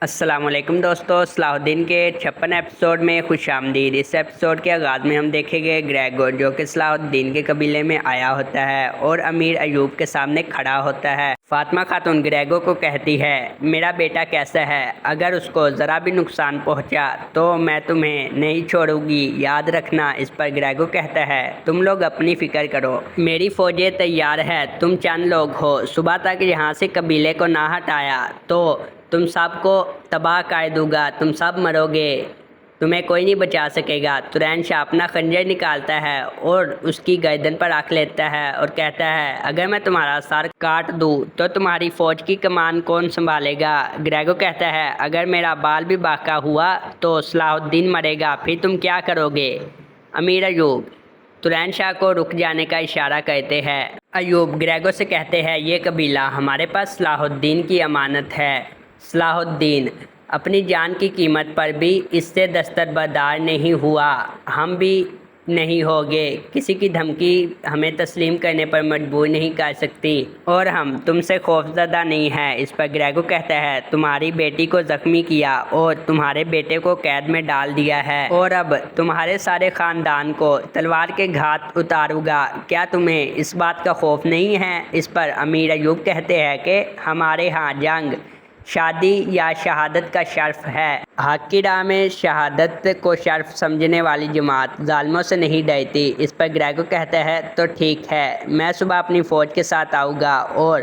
السلام علیکم دوستو، صلاح الدین کے 56 ایپیسوڈ میں خوش آمدید۔ اس ایپیسوڈ کے آغاز میں ہم دیکھیں گے گریگو جو کہ صلاح الدین کے قبیلے میں آیا ہوتا ہے اور امیر ایوب کے سامنے کھڑا ہوتا ہے۔ فاطمہ خاتون گریگو کو کہتی ہے میرا بیٹا کیسا ہے، اگر اس کو ذرا بھی نقصان پہنچا تو میں تمہیں نہیں چھوڑوں گی، یاد رکھنا۔ اس پر گریگو کہتا ہے تم لوگ اپنی فکر کرو، میری فوجیں تیار ہے، تم چند لوگ ہو، صبح تک یہاں سے قبیلے کو نہ ہٹایا تو تم سب کو تباہ کر دوں گا، تم سب مرو گے، تمہیں کوئی نہیں بچا سکے گا۔ ترین شاہ اپنا خنجر نکالتا ہے اور اس کی گردن پر رکھ لیتا ہے اور کہتا ہے اگر میں تمہارا سر کاٹ دوں تو تمہاری فوج کی کمان کون سنبھالے گا؟ گریگو کہتا ہے اگر میرا بال بھی باقی ہوا تو صلاح الدین مرے گا، پھر تم کیا کرو گے؟ امیر ایوب ترین شاہ کو رک جانے کا اشارہ کرتے ہیں۔ ایوب گریگو سے کہتے ہیں یہ قبیلہ ہمارے پاس صلاح الدین کی امانت ہے۔ صلاح الدین اپنی جان کی قیمت پر بھی اس سے دستبردار نہیں ہوا، ہم بھی نہیں ہوگے، کسی کی دھمکی ہمیں تسلیم کرنے پر مجبور نہیں کر سکتی اور ہم تم سے خوفزدہ نہیں ہیں۔ اس پر گریگو کہتا ہے تمہاری بیٹی کو زخمی کیا اور تمہارے بیٹے کو قید میں ڈال دیا ہے اور اب تمہارے سارے خاندان کو تلوار کے گھات اتاروں گا، کیا تمہیں اس بات کا خوف نہیں ہے؟ اس پر امیر ایوب کہتے ہیں کہ ہمارے ہاں جنگ شادی یا شہادت کا شرف ہے، حق کی راہ میں شہادت کو شرف سمجھنے والی جماعت ظالموں سے نہیں ڈرتی۔ اس پر گریگو کہتا ہے تو ٹھیک ہے، میں صبح اپنی فوج کے ساتھ آؤں گا اور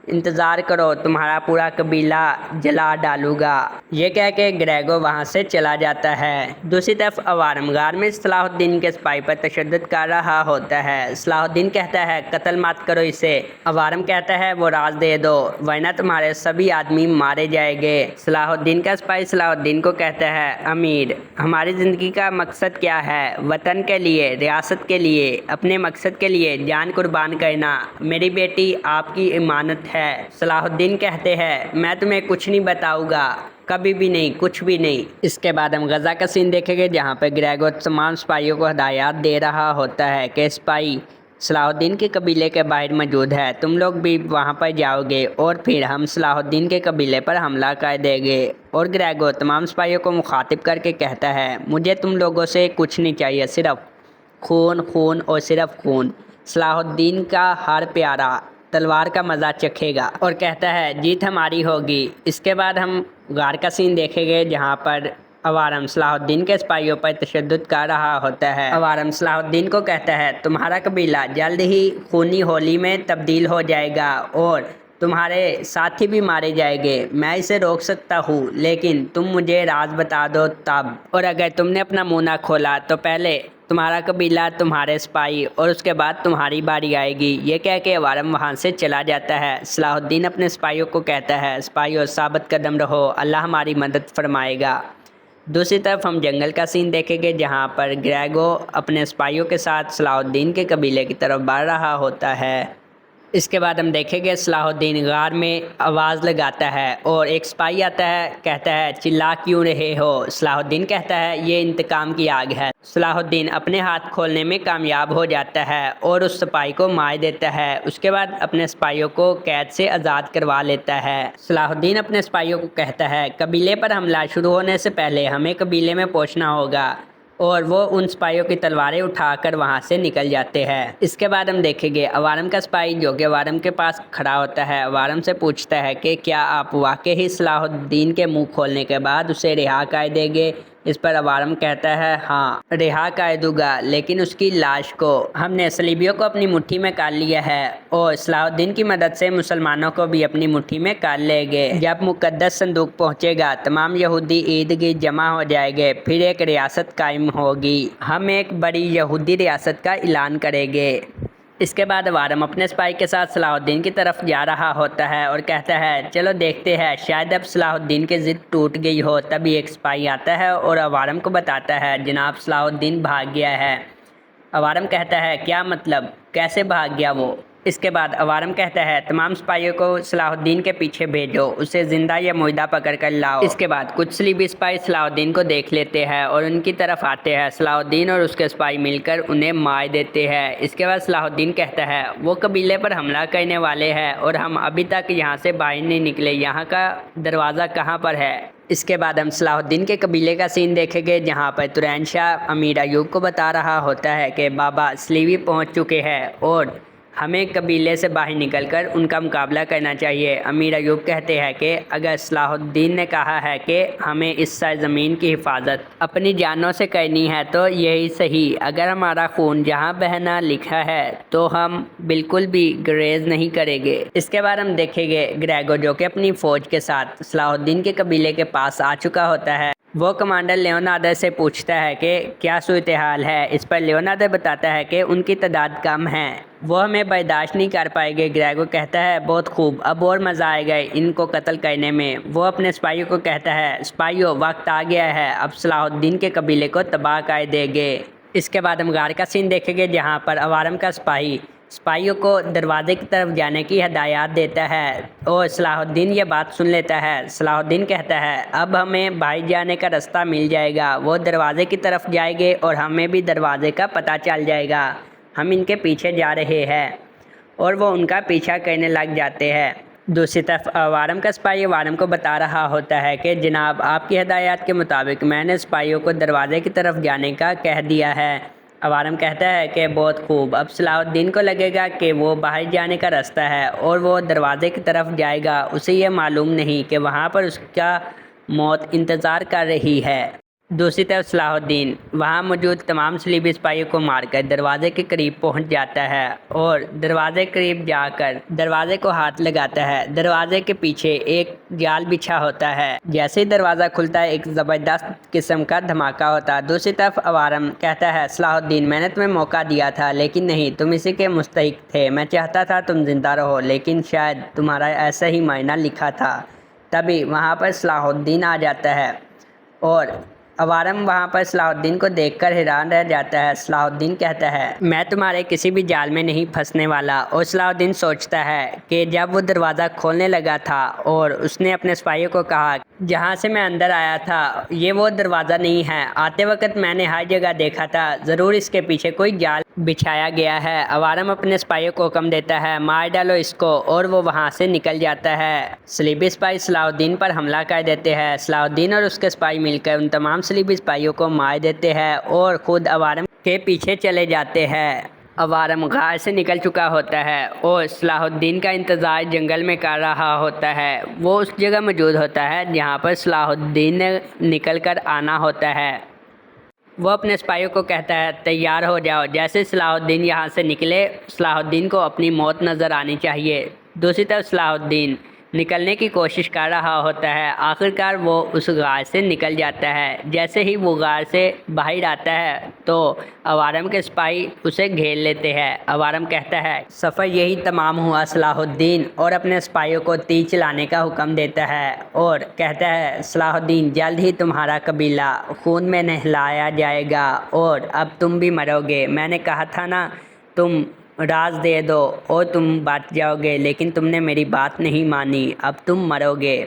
انتظار کرو، تمہارا پورا قبیلہ جلا ڈالوں گا۔ یہ کہہ کے گریگو وہاں سے چلا جاتا ہے۔ دوسری طرف عوارم غار میں صلاح الدین کے سپاہی پر تشدد کر رہا ہوتا ہے۔ صلاح الدین کہتا ہے قتل مت کرو اسے، عوارم کہتا ہے وہ راز دے دو ورنہ تمہارے سبھی آدمی مارے جائیں گے۔ صلاح الدین کا سپاہی صلاح الدین کو کہتا ہے امیر ہماری زندگی کا مقصد کیا ہے؟ وطن کے لیے، ریاست کے لیے، اپنے مقصد کے لیے جان قربان کرنا، میری بیٹی آپ کی امانت ہے۔ صلاح الدین کہتے ہیں میں تمہیں کچھ نہیں بتاؤں گا، کبھی بھی نہیں، کچھ بھی نہیں۔ اس کے بعد ہم غزہ کا سین دیکھیں گے جہاں پہ گریگو تمام سپاہیوں کو ہدایات دے رہا ہوتا ہے کہ سپاہی صلاح الدین کے قبیلے کے باہر موجود ہے، تم لوگ بھی وہاں پر جاؤ گے اور پھر ہم صلاح الدین کے قبیلے پر حملہ کر دیں گے۔ اور گریگو تمام سپاہیوں کو مخاطب کر کے کہتا ہے مجھے تم لوگوں سے کچھ نہیں چاہیے، صرف خون، خون اور صرف خون۔ صلاح الدین کا ہر پیارا تلوار کا مزہ چکھے گا اور کہتا ہے جیت ہماری ہوگی۔ اس کے بعد ہم غار کا سین دیکھیں گے جہاں پر عوارم صلاح الدین کے سپاہیوں پر تشدد کر رہا ہوتا ہے۔ عوارم صلاح الدین کو کہتا ہے تمہارا قبیلہ جلد ہی خونی ہولی میں تبدیل ہو جائے گا اور تمہارے ساتھی بھی مارے جائیں گے، میں اسے روک سکتا ہوں لیکن تم مجھے راز بتا دو تب، اور اگر تم نے اپنا منہ نہ کھولا تو پہلے تمہارا قبیلہ، تمہارے سپاہی اور اس کے بعد تمہاری باری آئے گی۔ یہ کہہ کے عوارم وہاں سے چلا جاتا ہے۔ صلاح الدین اپنے سپاہیوں کو کہتا ہے سپاہیوں ثابت قدم رہو، اللہ ہماری مدد فرمائے گا۔ دوسری طرف ہم جنگل کا سین دیکھیں گے جہاں پر گریگو اپنے سپاہیوں کے ساتھ صلاح الدین کے قبیلے کی طرف بڑھ رہا ہوتا ہے۔ اس کے بعد ہم دیکھیں گے صلاح الدین غار میں آواز لگاتا ہے اور ایک سپاہی آتا ہے، کہتا ہے چلا کیوں رہے ہو؟ صلاح الدین کہتا ہے یہ انتقام کی آگ ہے۔ صلاح الدین اپنے ہاتھ کھولنے میں کامیاب ہو جاتا ہے اور اس سپاہی کو مار دیتا ہے۔ اس کے بعد اپنے سپاہیوں کو قید سے آزاد کروا لیتا ہے۔ صلاح الدین اپنے سپاہیوں کو کہتا ہے قبیلے پر حملہ شروع ہونے سے پہلے ہمیں قبیلے میں پہنچنا ہوگا، اور وہ ان سپاہیوں کی تلواریں اٹھا کر وہاں سے نکل جاتے ہیں۔ اس کے بعد ہم دیکھیں گے عوارم کا سپاہی جو کہ عوارم کے پاس کھڑا ہوتا ہے، عوارم سے پوچھتا ہے کہ کیا آپ واقعی صلاح الدین کے منہ کھولنے کے بعد اسے رہا کر دیں گے؟ اس پر عوارم کہتا ہے ہاں رہا کر دوں گا، لیکن اس کی لاش کو ہم نے صلیبیوں کو اپنی مٹھی میں کر لیا ہے اور صلاح الدین کی مدد سے مسلمانوں کو بھی اپنی مٹھی میں کر لیں گے۔ جب مقدس صندوق پہنچے گا تمام یہودی ارد گرد جمع ہو جائیں گے، پھر ایک ریاست قائم ہوگی، ہم ایک بڑی یہودی ریاست کا اعلان کریں گے۔ اس کے بعد عوارم اپنے سپاہی کے ساتھ صلاح الدین کی طرف جا رہا ہوتا ہے اور کہتا ہے چلو دیکھتے ہیں، شاید اب صلاح الدین کی ضد ٹوٹ گئی ہو۔ تبھی ایک سپاہی آتا ہے اور عوارم کو بتاتا ہے جناب صلاح الدین بھاگ گیا ہے۔ عوارم کہتا ہے کیا مطلب، کیسے بھاگ گیا وہ؟ اس کے بعد عوارم کہتا ہے تمام سپاہیوں کو صلاح الدین کے پیچھے بھیجو، اسے زندہ یا مردہ پکڑ کر لاؤ۔ اس کے بعد کچھ صلیبی سپاہی صلاح الدین کو دیکھ لیتے ہیں اور ان کی طرف آتے ہیں۔ صلاح الدین اور اس کے سپاہی مل کر انہیں مار دیتے ہیں۔ اس کے بعد صلاح الدین کہتا ہے وہ قبیلے پر حملہ کرنے والے ہیں اور ہم ابھی تک یہاں سے باہر نہیں نکلے، یہاں کا دروازہ کہاں پر ہے؟ اس کے بعد ہم صلاح الدین کے قبیلے کا سین دیکھیں گے، جہاں پر ترین شاہ امیر ایوب کو بتا رہا ہوتا ہے کہ بابا سلیوی پہنچ چکے ہیں اور ہمیں قبیلے سے باہر نکل کر ان کا مقابلہ کرنا چاہیے۔ امیر ایوب کہتے ہیں کہ اگر صلاح الدین نے کہا ہے کہ ہمیں اس سرزمین کی حفاظت اپنی جانوں سے کرنی ہے تو یہی صحیح، اگر ہمارا خون جہاں بہنا لکھا ہے تو ہم بالکل بھی گریز نہیں کریں گے۔ اس کے بعد ہم دیکھیں گے گریگو جو کہ اپنی فوج کے ساتھ صلاح الدین کے قبیلے کے پاس آ چکا ہوتا ہے۔ وہ کمانڈر لیونارڈو سے پوچھتا ہے کہ کیا صورتحال ہے۔ اس پر لیونارڈو بتاتا ہے کہ ان کی تعداد کم ہے، وہ ہمیں برداشت نہیں کر پائے گے۔ گریگو کہتا ہے بہت خوب، اب اور مزہ آئے گا ان کو قتل کرنے میں۔ وہ اپنے سپاہیوں کو کہتا ہے سپاہیوں وقت آ گیا ہے، اب صلاح الدین کے قبیلے کو تباہ کر دے گے۔ اس کے بعد ہم غار کا سین دیکھیں گے، جہاں پر عوارم کا سپاہیوں کو دروازے کی طرف جانے کی ہدایات دیتا ہے اور صلاح الدین یہ بات سن لیتا ہے۔ صلاح الدین کہتا ہے اب ہمیں باہر جانے کا راستہ مل جائے گا۔ وہ دروازے کی طرف جائیں گے اور ہمیں بھی دروازے کا پتہ چل جائے گا، ہم ان کے پیچھے جا رہے ہیں، اور وہ ان کا پیچھا کرنے لگ جاتے ہیں۔ دوسری طرف عوارم کا سپاہی عوارم کو بتا رہا ہوتا ہے کہ جناب آپ کی ہدایات کے مطابق میں نے سپاہیوں کو دروازے کی طرف جانے کا کہہ دیا ہے۔ عوارم کہتا ہے کہ بہت خوب، اب صلاح الدین کو لگے گا کہ وہ باہر جانے کا راستہ ہے اور وہ دروازے کی طرف جائے گا، اسے یہ معلوم نہیں کہ وہاں پر اس کا موت انتظار کر رہی ہے۔ دوسری طرف صلاح الدین وہاں موجود تمام صلیبی سپاہیوں کو مار کر دروازے کے قریب پہنچ جاتا ہے اور دروازے کے قریب جا کر دروازے کو ہاتھ لگاتا ہے۔ دروازے کے پیچھے ایک جال بچھا ہوتا ہے، جیسے ہی دروازہ کھلتا ہے ایک زبردست قسم کا دھماکہ ہوتا ہے۔ دوسری طرف عوارم کہتا ہے صلاح الدین میں نے تمہیں موقع دیا تھا لیکن نہیں، تم اسی کے مستحق تھے، میں چاہتا تھا تم زندہ رہو لیکن شاید تمہارا ایسا ہی معائنہ لکھا تھا۔ تبھی وہاں پر صلاح الدین آ جاتا ہے اور عوارم وہاں پر صلاح الدین کو دیکھ کر حیران رہ جاتا ہے۔ صلاح الدین کہتا ہے میں تمہارے کسی بھی جال میں نہیں پھنسنے والا، اور صلاح الدین سوچتا ہے کہ جب وہ دروازہ کھولنے لگا تھا اور اس نے اپنے سپاہیوں کو کہا جہاں سے میں اندر آیا تھا یہ وہ دروازہ نہیں ہے، آتے وقت میں نے ہر جگہ دیکھا تھا، ضرور اس کے پیچھے کوئی جال بچھایا گیا ہے۔ عوارم اپنے سپاہیوں کو حکم دیتا ہے مار ڈالو اس کو، اور وہ وہاں سے نکل جاتا ہے۔ صلیبی سپاہی صلاح الدین پر حملہ کر دیتے ہیں۔ صلاح الدین اور اس کے سپاہی مل کر ان تمام صلیبی سپاہیوں کو مار دیتے ہیں اور خود عوارم کے پیچھے چلے جاتے ہیں۔ عوارم غار سے نکل چکا ہوتا ہے اور صلاح الدین کا انتظار جنگل میں کر رہا ہوتا ہے۔ وہ اس جگہ موجود ہوتا ہے جہاں پر صلاح الدین نے نکل کر آنا ہوتا ہے۔ وہ اپنے سپاہیوں کو کہتا ہے تیار ہو جاؤ، جیسے صلاح الدین یہاں سے نکلے صلاح الدین کو اپنی موت نظر آنی چاہیے۔ دوسری طرف صلاح الدین نکلنے کی کوشش کر رہا ہوتا ہے، آخرکار وہ اس غار سے نکل جاتا ہے۔ جیسے ہی وہ غار سے باہر آتا ہے تو عوارم کے سپاہی اسے گھیر لیتے ہیں۔ عوارم کہتا ہے سفر یہی تمام ہوا۔ صلاح الدین اور اپنے سپاہیوں کو تیر چلانے کا حکم دیتا ہے اور کہتا ہے صلاح الدین جلد ہی تمہارا قبیلہ خون میں نہلایا جائے گا اور اب تم بھی مرو گے۔ میں نے کہا تھا نا تم راز دے دو اور تم بچ جاؤ گے، لیکن تم نے میری بات نہیں مانی، اب تم مرو گے،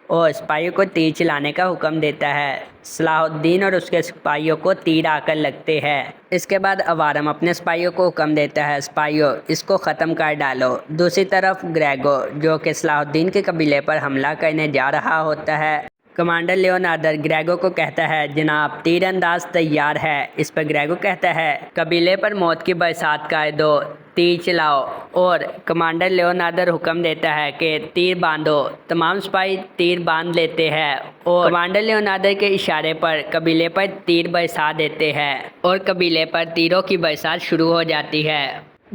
اور سپاہیوں کو تیر چلانے کا حکم دیتا ہے۔ صلاح الدین اور اس کے سپاہیوں کو تیر آ کر لگتے ہیں۔ اس کے بعد عوارم اپنے سپاہیوں کو حکم دیتا ہے سپاہیوں اس کو ختم کر ڈالو۔ دوسری طرف گریگو جو کہ صلاح الدین کے قبیلے پر حملہ کرنے جا رہا ہوتا ہے، کمانڈر لیونارڈو گریگو کو کہتا ہے جناب تیر انداز تیار ہے۔ اس پر گریگو کہتا ہے قبیلے پر موت کی برسات کر دو، تیر چلاؤ، اور کمانڈر لیونارڈو حکم دیتا ہے کہ تیر باندھو۔ تمام سپاہی تیر باندھ لیتے ہیں اور کمانڈر لیونارڈو کے اشارے پر قبیلے پر تیر برسا دیتے ہیں اور قبیلے پر تیروں کی برسات شروع ہو جاتی ہے۔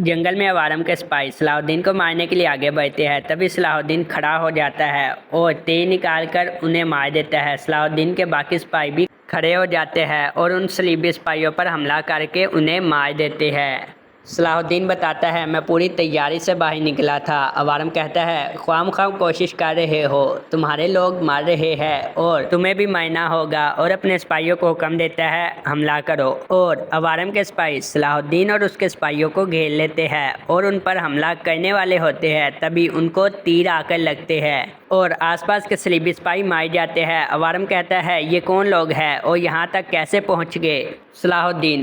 جنگل میں عوارم کے سپاہی صلاح الدین کو مارنے کے لیے آگے بڑھتے ہیں، تبھی صلاح الدین کھڑا ہو جاتا ہے اور تیر نکال کر انہیں مار دیتا ہے۔ صلاح الدین کے باقی سپاہی بھی کھڑے ہو جاتے ہیں اور ان صلیبی سپاہیوں پر حملہ کر کے انہیں مار دیتے ہیں۔ صلاح الدین بتاتا ہے میں پوری تیاری سے باہر نکلا تھا۔ عوارم کہتا ہے خواہ خواہ کوشش کر رہے ہو، تمہارے لوگ مار رہے ہیں اور تمہیں بھی مرنا ہوگا، اور اپنے سپاہیوں کو حکم دیتا ہے حملہ کرو، اور عوارم کے سپاہی صلاح الدین اور اس کے سپاہیوں کو گھیر لیتے ہیں اور ان پر حملہ کرنے والے ہوتے ہیں، تبھی ان کو تیر آ کر لگتے ہیں اور آس پاس کے صلیبی سپاہی مار جاتے ہیں۔ عوارم کہتا ہے یہ کون لوگ ہیں اور یہاں تک کیسے پہنچ گئے؟ صلاح الدین